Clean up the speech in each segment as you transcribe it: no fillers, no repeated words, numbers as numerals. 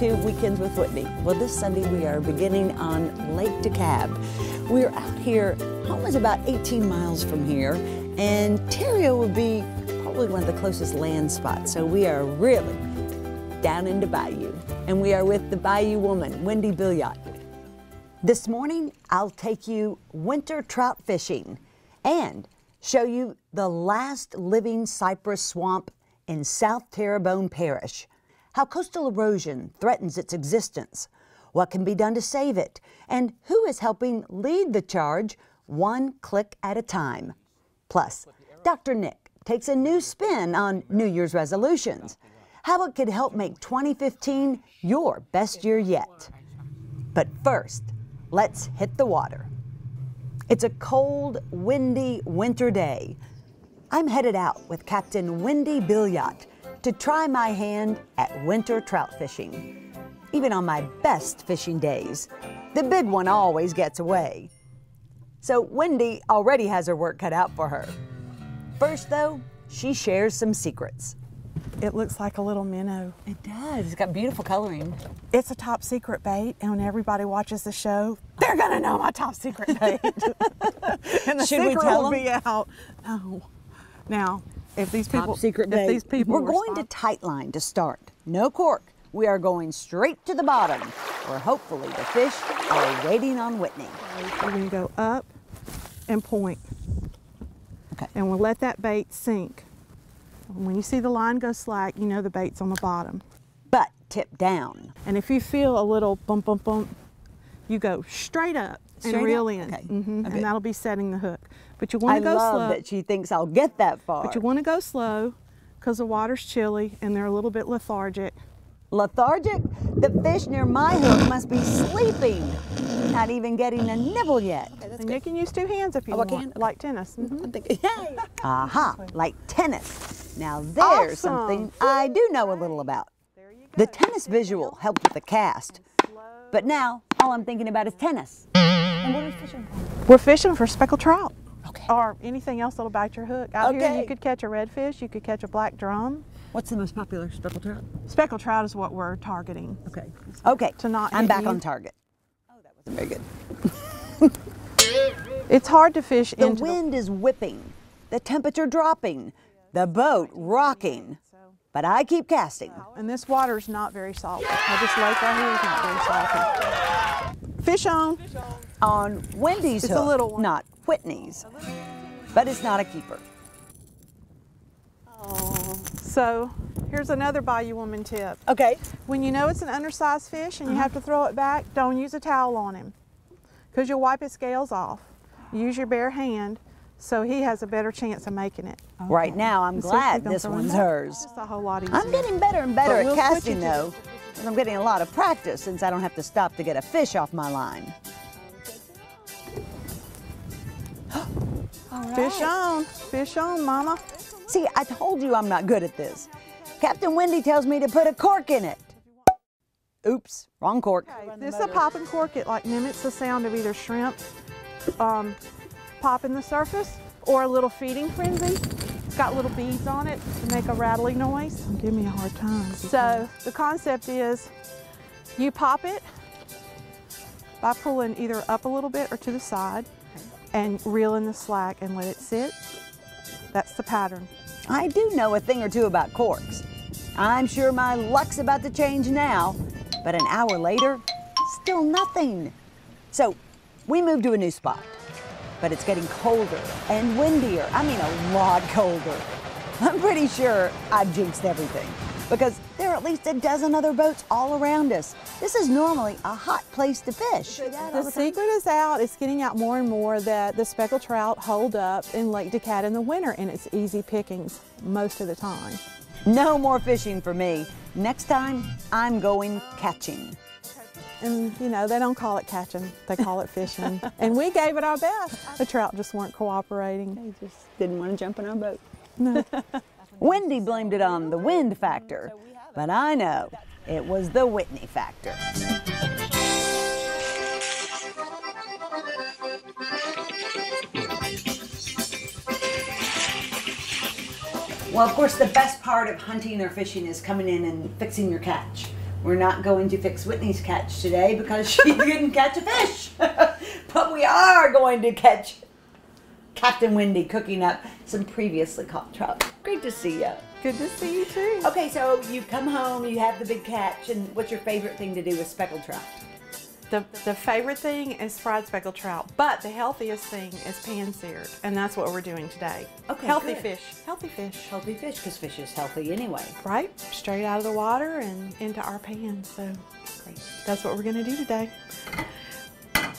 to Weekends with Whitney. Well, this Sunday we are beginning on Lake DeKalb. We're out here, home is about 18 miles from here, and Terrio would be probably one of the closest land spots. So we are really down into Bayou, and we are with the Bayou Woman, Whitney Billiot. This morning, I'll take you winter trout fishing and show you the last living cypress swamp in South Terrebonne Parish, how coastal erosion threatens its existence, what can be done to save it, and who is helping lead the charge one click at a time. Plus, Dr. Nick takes a new spin on New Year's resolutions, how it could help make 2015 your best year yet. But first, let's hit the water. It's a cold, windy winter day. I'm headed out with Captain Whitney Billiot to try my hand at winter trout fishing. Even on my best fishing days, the big one always gets away. So Whitney already has her work cut out for her. First though, she shares some secrets. It looks like a little minnow. It does. It's got beautiful coloring. It's a top secret bait, and when everybody watches the show, they're gonna know my top secret bait. And the Should we secret tell will them? be out. No. Now, if these people, Top secret bait. if these people, We're going to tightline to start. No cork. We are going straight to the bottom, where hopefully the fish are waiting on Whitney. We're gonna go up and point. Okay. And we'll let that bait sink. When you see the line go slack, you know the bait's on the bottom. But tip down. And if you feel a little bump, bump, bump, you go straight up Straight and reel up? in. Okay. And Okay. that'll be setting the hook. But you want I to go love slow. that she thinks I'll get that far. But you want to go slow because the water's chilly and they're a little bit lethargic. Lethargic? The fish near my hook must be sleeping. Not even getting a nibble yet. And you can use two hands if you Oh, I want, can? like tennis. I'm thinking, yay! Aha, like tennis. Now there's Awesome. something I do know a little about. The tennis visual helped with the cast. But now, all I'm thinking about is tennis. And what are we fishing for? We're fishing for speckled trout. Okay. Or anything else that'll bite your hook. Out here Okay. you could catch a redfish, you could catch a black drum. What's the most popular speckled trout? Speckled trout is what we're targeting. Okay. Okay, To not I'm hit back you. on target. Oh, that wasn't very good. It's hard to fish The into wind is whipping, the temperature dropping, the boat rocking. But I keep casting. And this water's not very salty. Now, this lake right here is not very salty. Fish on. On Wendy's It's a hook, little one. not Whitney's. But it's not a keeper. So here's another Bayou Woman tip. Okay. When you know it's an undersized fish and you have to throw it back, don't use a towel on him because you'll wipe his scales off. Use your bare hand so he has a better chance of making it. Right now, I'm Let's see if glad we can this throw him one's back. hers. It's a whole lot easier. I'm getting better and better But at we'll switch casting it to- though, and I'm getting a lot of practice since I don't have to stop to get a fish off my line. Fish on, mama. See, I told you I'm not good at this. Captain Wendy tells me to put a cork in it. Oops, wrong cork. This is a popping cork. It like mimics the sound of either shrimp popping the surface or a little feeding frenzy. It's got little beads on it to make a rattling noise. Give me a hard time. So the concept is you pop it by pulling either up a little bit or to the side and reel in the slack and let it sit. That's the pattern. I do know a thing or two about corks. I'm sure my luck's about to change now, but an hour later, still nothing. So we moved to a new spot, but it's getting colder and windier. I mean, a lot colder. I'm pretty sure I've jinxed everything because there are at least a dozen other boats all around us. This is normally a hot place to fish. The secret is out. It's getting out more and more that the speckled trout hold up in Lake DeKalb in the winter, and it's easy pickings most of the time. No more fishing for me. Next time, I'm going catching. And you know, they don't call it catching, they call it fishing. And we gave it our best. The trout just weren't cooperating. They just didn't want to jump in our boat. No. Wendy blamed it on the wind factor, but I know it was the Whitney factor. Well, of course, the best part of hunting or fishing is coming in and fixing your catch. We're not going to fix Whitney's catch today because she didn't catch a fish. But we are going to catch Captain Wendy cooking up some previously caught trout. Great to see you. Good to see you too. Okay, so you come home, you have the big catch, and what's your favorite thing to do with speckled trout? The favorite thing is fried speckled trout, but the healthiest thing is pan-seared, and that's what we're doing today. Okay, healthy good. fish. Healthy fish. Healthy fish, because fish is healthy anyway. Right? Straight out of the water and into our pan. So Great. that's what we're going to do today.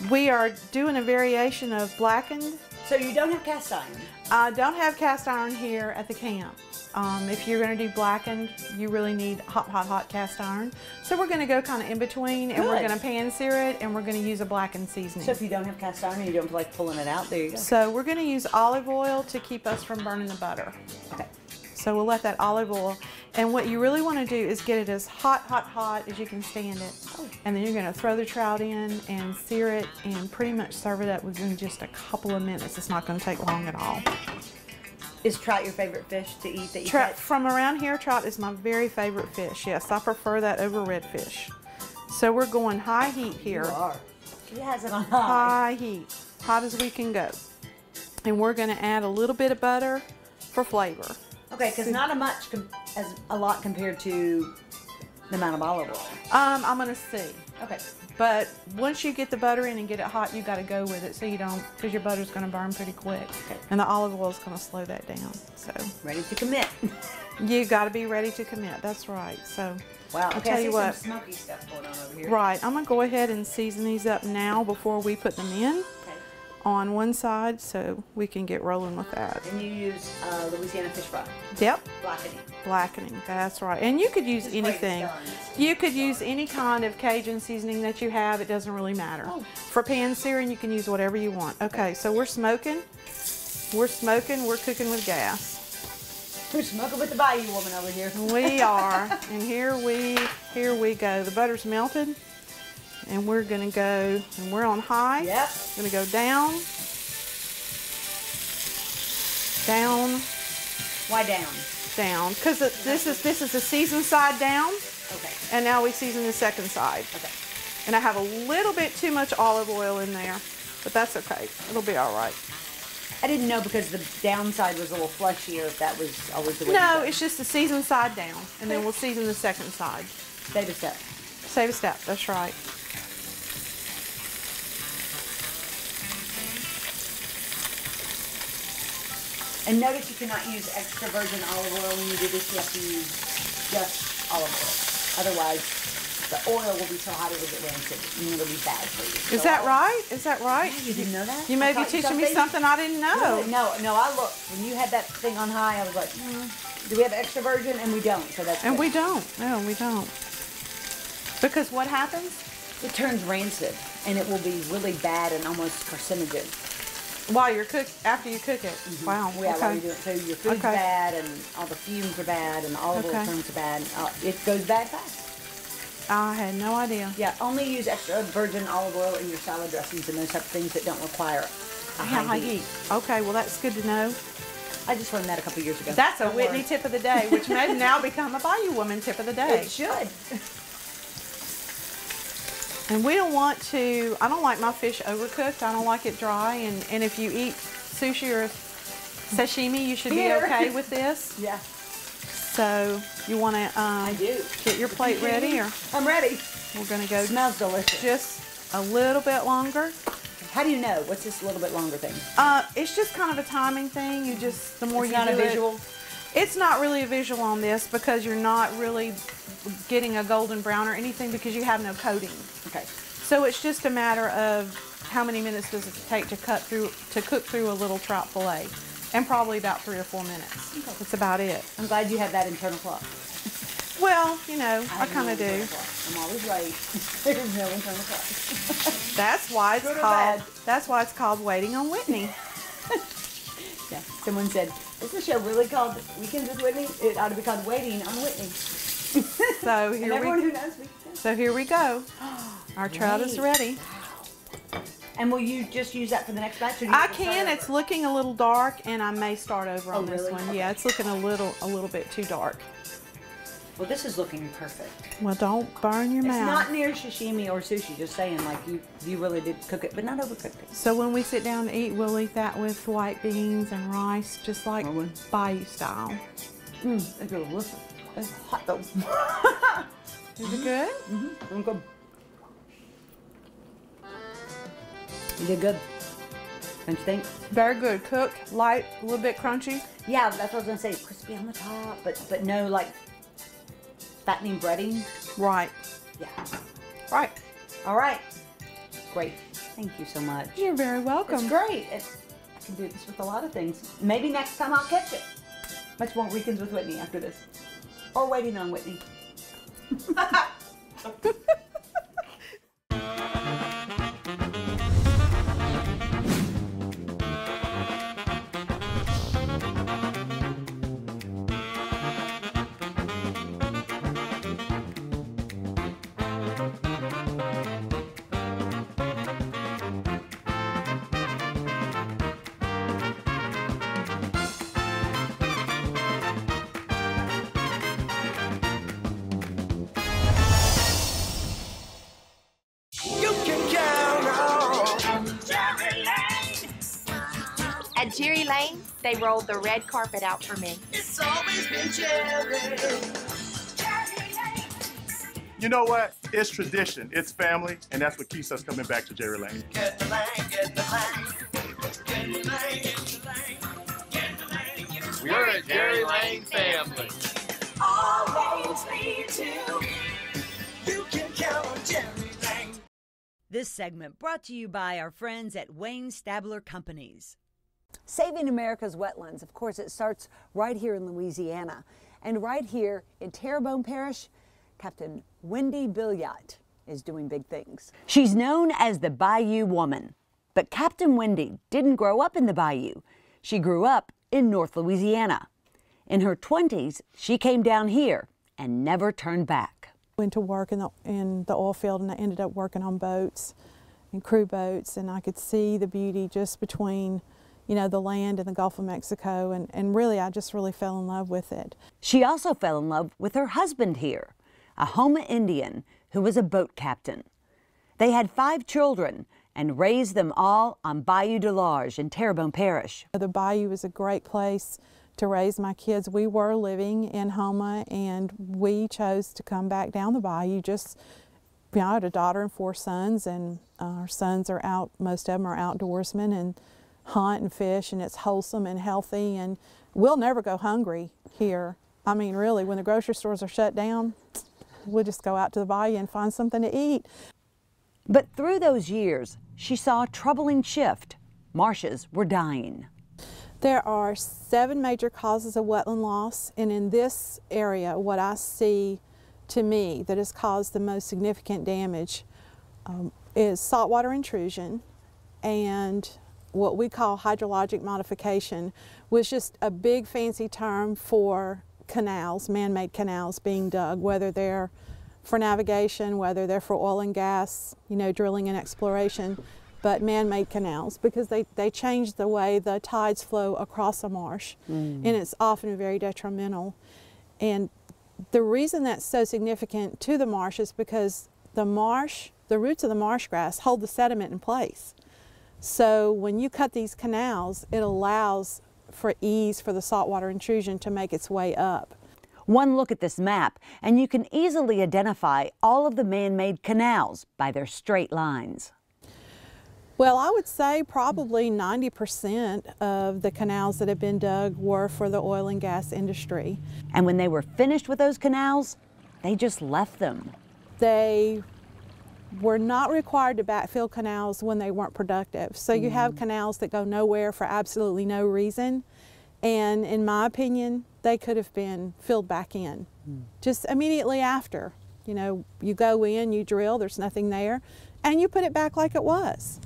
We are doing a variation of blackened. So you don't have cast iron? I don't have cast iron here at the camp. If you're going to do blackened, you really need hot cast iron. So we're going to go kind of in between, and we're Good. going to pan-sear it, and we're going to use a blackened seasoning. So if you don't have cast iron and you don't feel like pulling it out, there you go. So we're going to use olive oil to keep us from burning the butter. Okay. So we'll let that olive oil, and what you really want to do is get it as hot as you can stand it. Oh. And then you're going to throw the trout in and sear it and pretty much serve it up within just a couple of minutes. It's not going to take long at all. Is trout your favorite fish to eat that you Trout, catch? from around here, trout is my very favorite fish. Yes, I prefer that over redfish. So we're going high heat here. You are. He has it on high. High heat, hot as we can go. And we're going to add a little bit of butter for flavor. Okay, because not a lot compared to the amount of olive oil. I'm going to see. Okay. But once you get the butter in and get it hot, you got to go with it so you don't, because your butter's going to burn pretty quick. Okay. And the olive oil is going to slow that down. So Ready to commit. you got to be ready to commit. That's right. So Wow. I'll Okay, tell I see you what. some smoky stuff going on over here. Right. I'm going to go ahead and season these up now before we put them in Okay. on one side so we can get rolling with that. And you use Louisiana fish fry. Yep. Blackening. Blackening. That's right. And you could use Just break the anything. stones. You could use any kind of Cajun seasoning that you have. It doesn't really matter. Oh. For pan searing, you can use whatever you want. Okay, so we're smoking. We're smoking. We're cooking with gas. We're smoking with the Bayou Woman over here. We are. And here we go. The butter's melted. And we're going to go, and we're on high. Yep. Going to go down. Down. Why down? Down. Because this is a seasoned side down. Okay. And now we season the second side. Okay. And I have a little bit too much olive oil in there, but that's okay. It'll be all right. I didn't know because the downside was a little fleshier if that was always the way No, you go. it's just the seasoned side down, and then we'll season the second side. Save a step. Save a step, that's right. And notice you cannot use extra virgin olive oil when you do this. You have to use just olive oil. Otherwise, the oil will be so hot it will get rancid and it'll be bad for you. Is that right? Is that right? Yeah, you didn't know that? You may I be taught you teaching me something I didn't know. No, I looked. When you had that thing on high, I was like, do we have extra virgin? And we don't, so that's And good. we don't. No, we don't. Because what happens? It turns rancid, and it will be really bad and almost carcinogen. While you're after you cook it. Wow. Yeah, while Okay. you do it. So your food's Okay. bad, and all the fumes are bad, and the olive oil Okay. turns bad. It goes bad fast. I had no idea. Yeah, only use extra virgin olive oil in your salad dressings and those type of things that don't require a high heat. Okay, well that's good to know. I just learned that a couple years ago. That's a Don't Whitney worry. tip of the day, which may now become a Bayou Woman tip of the day. It should. And we don't want to, I don't like my fish overcooked. I don't like it dry. And if you eat sushi or sashimi, you should be Here. okay with this. Yeah, So you want to I do. get your plate ready, or I'm ready. we're going to go Smells delicious. just a little bit longer. How do you know? What's this little bit longer thing? It's just kind of a timing thing. You just, the more It's you not do a visual? it. It's not really a visual on this because you're not really getting a golden brown or anything because you have no coating. Okay. So it's just a matter of how many minutes does it take to cook through a little trout fillet, and probably about 3 or 4 minutes. Okay. That's about it. I'm glad you have that internal clock. Well, you know, I have kind no of do. internal clock. I'm always right. There's no internal clock. That's why it's Good or called. bad? That's why it's called Waiting on Whitney. Yeah. Someone said, is the show really called Weekends with Whitney? It ought to be called Waiting on Whitney. So And here everyone we. who knows me. So here we go. Our trout is Great. ready. And will you just use that for the next batch? Or do you I have to start can. over? It's looking a little dark, and I may start over on Oh, this really? one. Okay. Yeah, it's looking a little bit too dark. Well, this is looking perfect. Well, don't burn your mouth. It's not near sashimi or sushi, just saying, like you really did cook it, but not overcooked it. So when we sit down to eat, we'll eat that with white beans and rice, just like Bayou style. It's delicious. It's hot though. Is it good? Mm-hmm. Good. You did good. Don't you think? Very good. Cooked, light, a little bit crunchy. Yeah, that's what I was gonna say. Crispy on the top, but no like fattening breading. Right. Yeah. Right. All right. Great. Thank you so much. You're very welcome. It's great. I can do this with a lot of things. Maybe next time I'll catch it. Much more Weekends with Whitney after this. Or Waiting on Whitney. At Jerry Lane, they rolled the red carpet out for me. It's always been Jerry. You know what? It's tradition, it's family, and that's what keeps us coming back to Jerry Lane. Get the lane, get the lane. Get the lane, get the lane. Get the lane, get the lane. We're a Jerry Lane family. Always lead to. You can count on Jerry Lane. This segment brought to you by our friends at Wayne Stabler Companies. Saving America's wetlands, of course, it starts right here in Louisiana. And right here in Terrebonne Parish, Captain Wendy Billiot is doing big things. She's known as the Bayou Woman, but Captain Wendy didn't grow up in the Bayou. She grew up in North Louisiana. In her 20s, she came down here and never turned back. Went to work in the oil field, and I ended up working on boats and crew boats, and I could see the beauty just between, you know, the land and the Gulf of Mexico, and really I just really fell in love with it. She also fell in love with her husband here, a Houma Indian who was a boat captain. They had 5 children and raised them all on Bayou de Large in Terrebonne Parish. The Bayou is a great place to raise my kids. We were living in Houma, and we chose to come back down the Bayou. Just, you know, I had a daughter and 4 sons, and our sons are out, most of them are outdoorsmen and hunt and fish, and it's wholesome and healthy, and we'll never go hungry here. I mean, really, when the grocery stores are shut down, we'll just go out to the Bayou and find something to eat. But through those years, she saw a troubling shift. Marshes were dying. There are 7 major causes of wetland loss, and in this area, what I see to me that has caused the most significant damage is saltwater intrusion and what we call hydrologic modification, which is just a big fancy term for canals, man-made canals being dug, whether they're for navigation, whether they're for oil and gas, you know, drilling and exploration, but man-made canals, because they change the way the tides flow across a marsh, and it's often very detrimental. And the reason that's so significant to the marsh is because the roots of the marsh grass hold the sediment in place. So when you cut these canals, it allows for ease for the saltwater intrusion to make its way up. One look at this map, and you can easily identify all of the man-made canals by their straight lines. Well, I would say probably 90% of the canals that have been dug were for the oil and gas industry. And when they were finished with those canals, they just left them. They were not required to backfill canals when they weren't productive. So you have canals that go nowhere for absolutely no reason. And in my opinion, they could have been filled back in just immediately after. You know, you go in, you drill, there's nothing there, and you put it back like it was.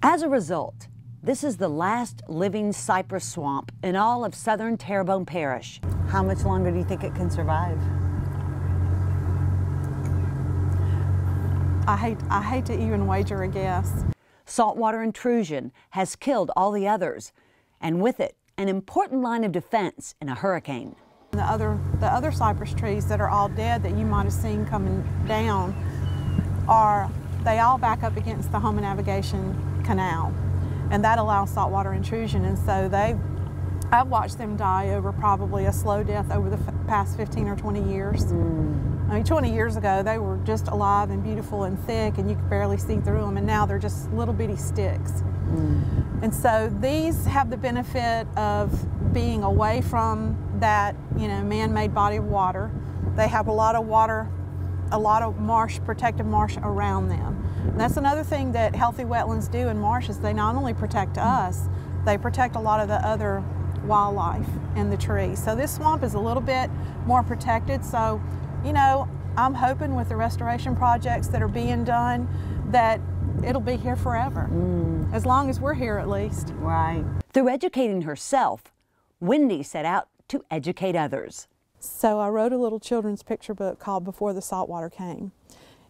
As a result, this is the last living cypress swamp in all of southern Terrebonne Parish. How much longer do you think it can survive? I hate to even wager a guess. Saltwater intrusion has killed all the others, and with it, an important line of defense in a hurricane. The other cypress trees that are all dead that you might have seen coming down they all back up against the Home and Navigation Canal, and that allows saltwater intrusion. And so I've watched them die over probably a slow death over the past 15 or 20 years. I mean, 20 years ago, they were just alive and beautiful and thick, and you could barely see through them, and now they're just little bitty sticks. And so these have the benefit of being away from that, man-made body of water. They have a lot of water, a lot of marsh, protected marsh around them. And that's another thing that healthy wetlands do in marshes. They not only protect us, they protect a lot of the other wildlife and the trees. So this swamp is a little bit more protected. So, I'm hoping with the restoration projects that are being done that it'll be here forever, as long as we're here at least. Right. Through educating herself, Whitney set out to educate others. So I wrote a little children's picture book called Before the Saltwater Came.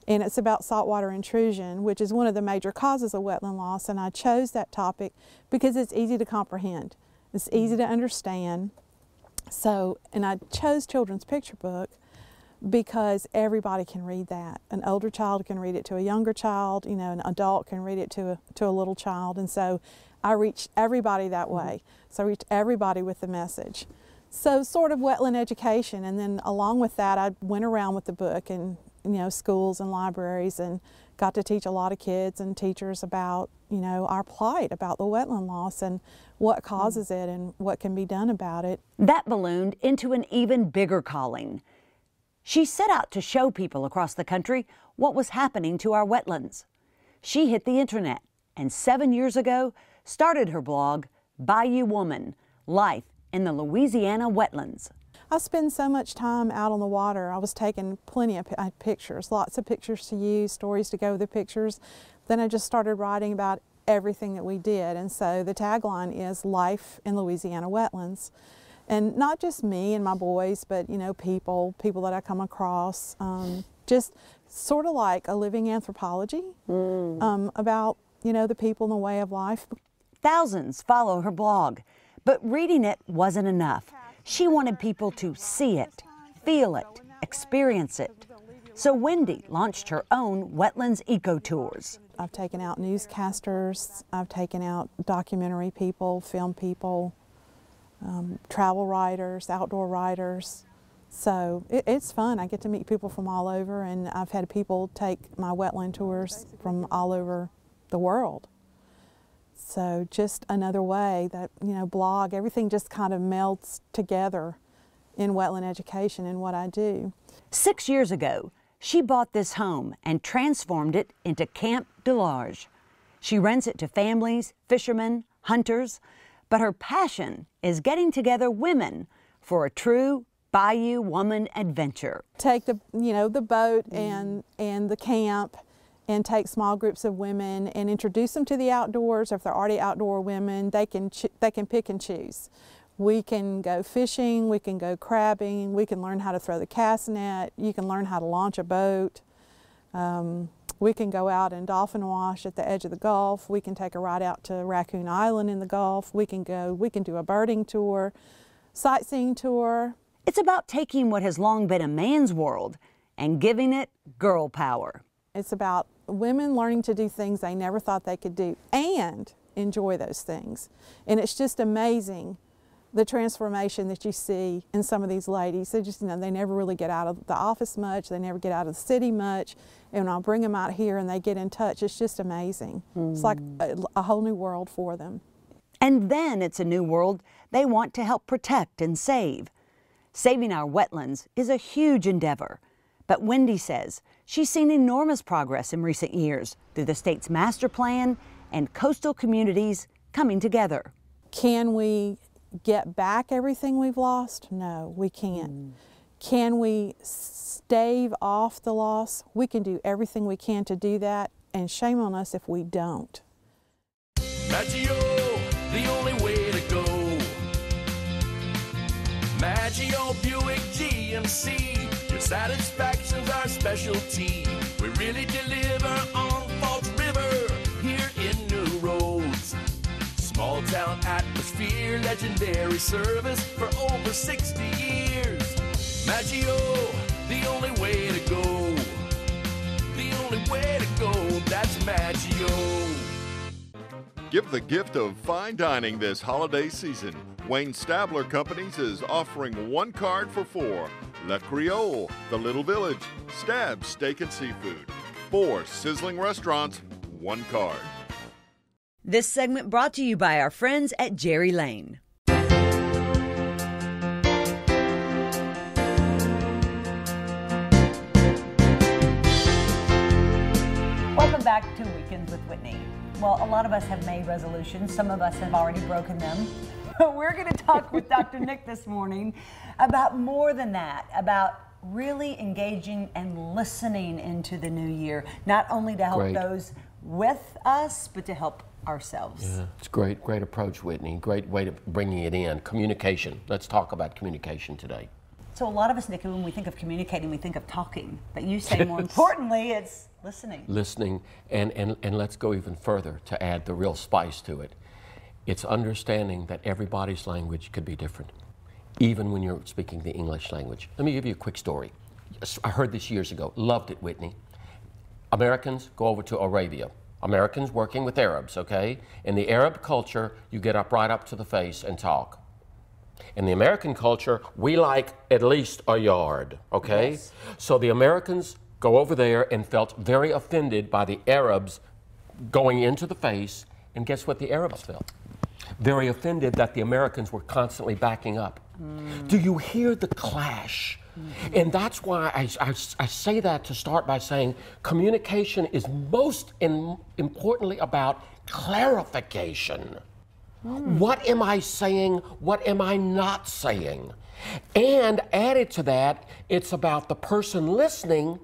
And it's about saltwater intrusion, which is one of the major causes of wetland loss. And I chose that topic because it's easy to comprehend. It's easy to understand. And I chose children's picture book because everybody can read that. An older child can read it to a younger child, an adult can read it to a little child. And so I reached everybody that way. So I reached everybody with the message. So sort of wetland education, and then along with that I went around with the book and schools and libraries and got to teach a lot of kids and teachers about our plight, about the wetland loss and what causes it and what can be done about it. That ballooned into an even bigger calling. She set out to show people across the country what was happening to our wetlands. She hit the internet and 7 years ago started her blog, Bayou Woman, Life in the Louisiana Wetlands. I spend so much time out on the water. I was taking plenty of pictures, lots of pictures to use, stories to go with the pictures. Then I just started writing about everything that we did. And so the tagline is Life in Louisiana Wetlands. And not just me and my boys, but people that I come across, just sort of like a living anthropology about the people and the way of life. Thousands follow her blog, but reading it wasn't enough. She wanted people to see it, feel it, experience it. So Wendy launched her own Wetlands Eco Tours. I've taken out newscasters, I've taken out documentary people, film people, travel writers, outdoor writers. So it's fun. I get to meet people from all over, and I've had people take my wetland tours from all over the world. So just another way that, blog, everything just kind of melds together in wetland education and what I do. 6 years ago, she bought this home and transformed it into Camp Delage. She rents it to families, fishermen, hunters, but her passion is getting together women for a true Bayou Woman adventure. Take the boat and the camp and take small groups of women and introduce them to the outdoors. If they're already outdoor women, they can pick and choose. We can go fishing, we can go crabbing, we can learn how to throw the cast net, you can learn how to launch a boat. We can go out and dolphin wash at the edge of the Gulf. We can take a ride out to Raccoon Island in the Gulf. We can do a birding tour, sightseeing tour. It's about taking what has long been a man's world and giving it girl power. It's about women learning to do things they never thought they could do and enjoy those things. And it's just amazing the transformation that you see in some of these ladies. They just, they never really get out of the office much, they never get out of the city much, and I'll bring them out here and they get in touch. It's just amazing. It's like a whole new world for them. And then it's a new world they want to help protect and save. Saving our wetlands is a huge endeavor, but Wendy says she's seen enormous progress in recent years through the state's master plan and coastal communities coming together. Can we get back everything we've lost? No, we can't. Can we stave off the loss? We can do everything we can to do that, and shame on us if we don't. Maggio, the only way to go. Maggio Buick GMC, your satisfaction's our specialty. We really deliver on Falls River here in New Roads. Small talent atmosphere, legendary service for over 60 years. Maggio, the only way to go. The only way to go, that's Maggio. Give the gift of fine dining this holiday season. Wayne Stabler Companies is offering one card for four. Le Creole, The Little Village, Stab's Steak and Seafood. 4 sizzling restaurants, one card. This segment brought to you by our friends at Jerry Lane. Welcome back to Weekends with Whitney. Well, a lot of us have made resolutions. Some of us have already broken them. We're going to talk with Dr. Nick this morning about more than that, about really engaging and listening into the new year, not only to help those with us, but to help ourselves. Yeah, it's great approach, Whitney. Great way of bringing it in. Communication. Let's talk about communication today. So a lot of us, Nick, when we think of communicating, we think of talking. But you say more importantly, it's listening. Listening, and let's go even further to add the real spice to it. It's understanding that everybody's language could be different, even when you're speaking the English language. Let me give you a quick story. I heard this years ago. Loved it, Whitney. Americans go over to Arabia. Americans working with Arabs, okay? In the Arab culture, you get up right up to the face and talk. In the American culture, we like at least a yard, okay? Yes. So the Americans go over there and felt very offended by the Arabs going into the face, and guess what the Arabs felt? Very offended that the Americans were constantly backing up. Do you hear the clash? And that's why I say that to start by saying communication is most importantly about clarification. What am I saying? What am I not saying? And added to that, it's about the person listening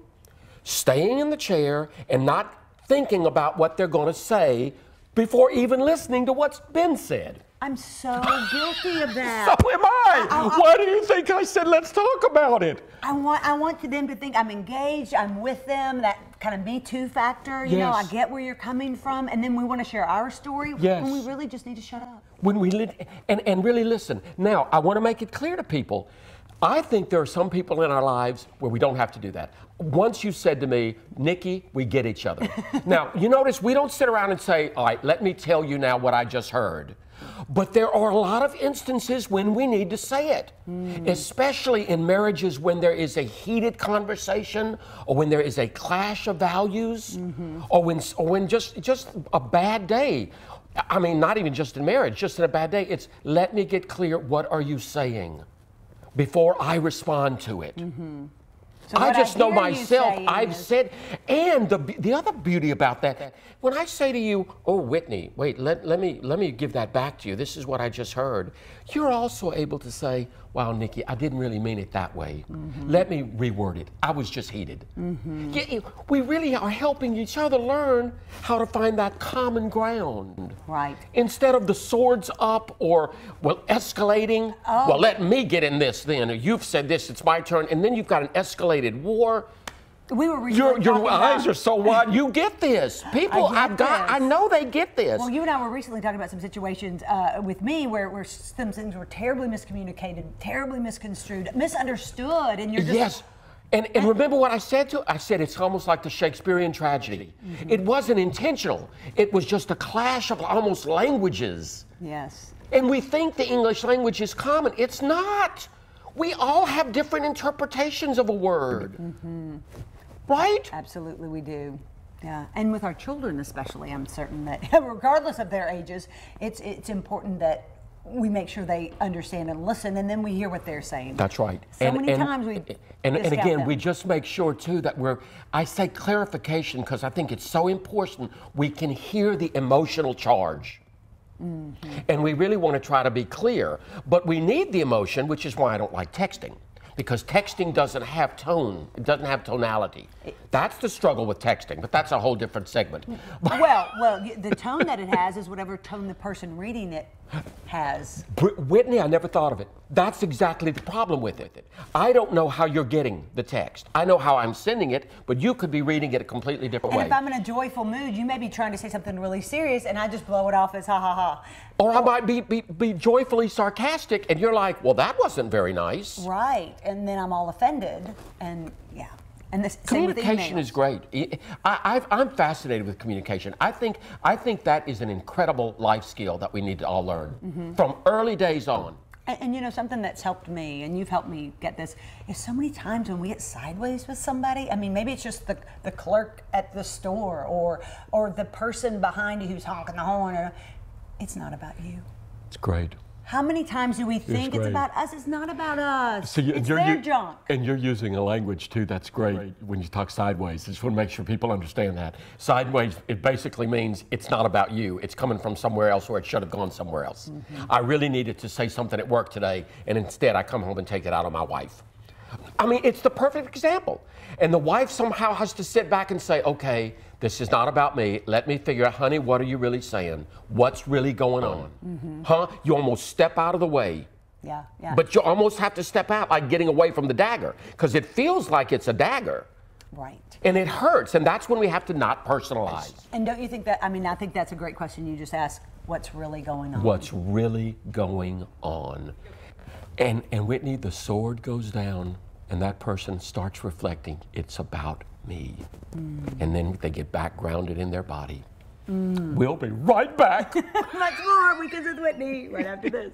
staying in the chair and not thinking about what they're going to say before even listening to what's been said. I'm so guilty of that. So am I. Why do you think I said let's talk about it? I want them to think I'm engaged, I'm with them, that kind of Me Too factor. You know, I get where you're coming from, and then we want to share our story when we really just need to shut up. When we and really listen. Now, I want to make it clear to people, I think there are some people in our lives where we don't have to do that. Once you said to me, Nikki, we get each other. Now, you notice we don't sit around and say, all right, let me tell you now what I just heard. But there are a lot of instances when we need to say it, especially in marriages when there is a heated conversation or when there is a clash of values or when just a bad day. I mean, not even just in marriage, just in a bad day. It's let me get clear, what are you saying before I respond to it? So I just know myself, I've said, and the other beauty about that, when I say to you, oh, Whitney, wait, let me give that back to you. This is what I just heard. You're also able to say, wow, Nikki, I didn't really mean it that way. Let me reword it. I was just heated. We really are helping each other learn how to find that common ground. Right. Instead of the swords up or, well, escalating. Well, let me get in this then. Or you've said this, it's my turn. And then you've got an escalated war. We were your eyes are so wide. You get this. People, I know they get this. Well, you and I were recently talking about some situations with me where some things were terribly miscommunicated, terribly misconstrued, misunderstood, and you're just... Yes. And remember what I said to? I said it's almost like the Shakespearean tragedy. It wasn't intentional. It was just a clash of almost languages. Yes. And we think the English language is common. It's not. We all have different interpretations of a word. Right? Absolutely, we do. Yeah, and with our children especially, I'm certain that regardless of their ages, it's important that we make sure they understand and listen, and then we hear what they're saying. That's right. So many times we and again, we just make sure too that I say clarification because I think it's so important we can hear the emotional charge. And we really want to try to be clear, but we need the emotion, which is why I don't like texting. Because texting doesn't have tone, it doesn't have tonality. That's the struggle with texting, but that's a whole different segment. Well, the tone that it has is whatever tone the person reading it has. Whitney, I never thought of it. That's exactly the problem with it. I don't know how you're getting the text. I know how I'm sending it, but you could be reading it a completely different way. And if I'm in a joyful mood, you may be trying to say something really serious, and I just blow it off as ha ha ha. Or I might be joyfully sarcastic, and you're like, well, that wasn't very nice. Right, and then I'm all offended, and yeah. And the same with Communication emails. is great. I'm fascinated with communication. I think that is an incredible life skill that we need to all learn from early days on. And you know, something that's helped me, and you've helped me get this, is so many times when we get sideways with somebody, I mean, maybe it's just the clerk at the store or the person behind you who's honking the horn. It's not about you. It's great. How many times do we think it's great. about us? It's not about us. So it's their junk. And you're using a language, too, that's great when you talk sideways. I just want to make sure people understand that. Sideways, it basically means it's not about you. It's coming from somewhere else, or it should have gone somewhere else. I really needed to say something at work today, and instead I come home and take it out on my wife. I mean, it's the perfect example. And the wife somehow has to sit back and say, okay, this is not about me. Let me figure out, honey, what are you really saying? What's really going on? Huh? You almost step out of the way. Yeah, yeah. But you almost have to step out, like getting away from the dagger, because it feels like it's a dagger. Right. And it hurts, and that's when we have to not personalize. And don't you think that, I mean, I think that's a great question you just asked, what's really going on? What's really going on? And Whitney, the sword goes down, and that person starts reflecting, it's about me. And then they get back grounded in their body. We'll be right back. Much more Weekends with Whitney right after this.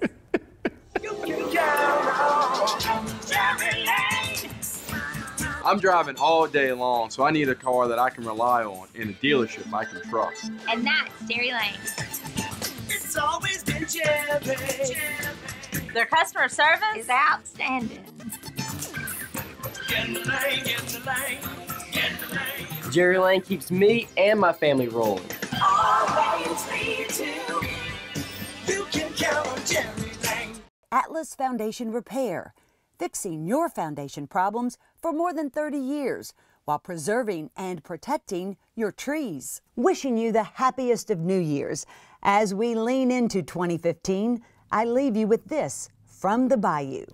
I'm driving all day long, so I need a car that I can rely on in a dealership I can trust. And that's Jerry Lane. It's always been Jerry. Their customer service is outstanding. Get in the lane, get in the lane, get in the lane. Jerry Lane keeps me and my family rolling. Always lead to. You can count on Jerry Lane. Atlas Foundation Repair, fixing your foundation problems for more than 30 years while preserving and protecting your trees. Wishing you the happiest of New Year's. As we lean into 2015, I leave you with this from the Bayou.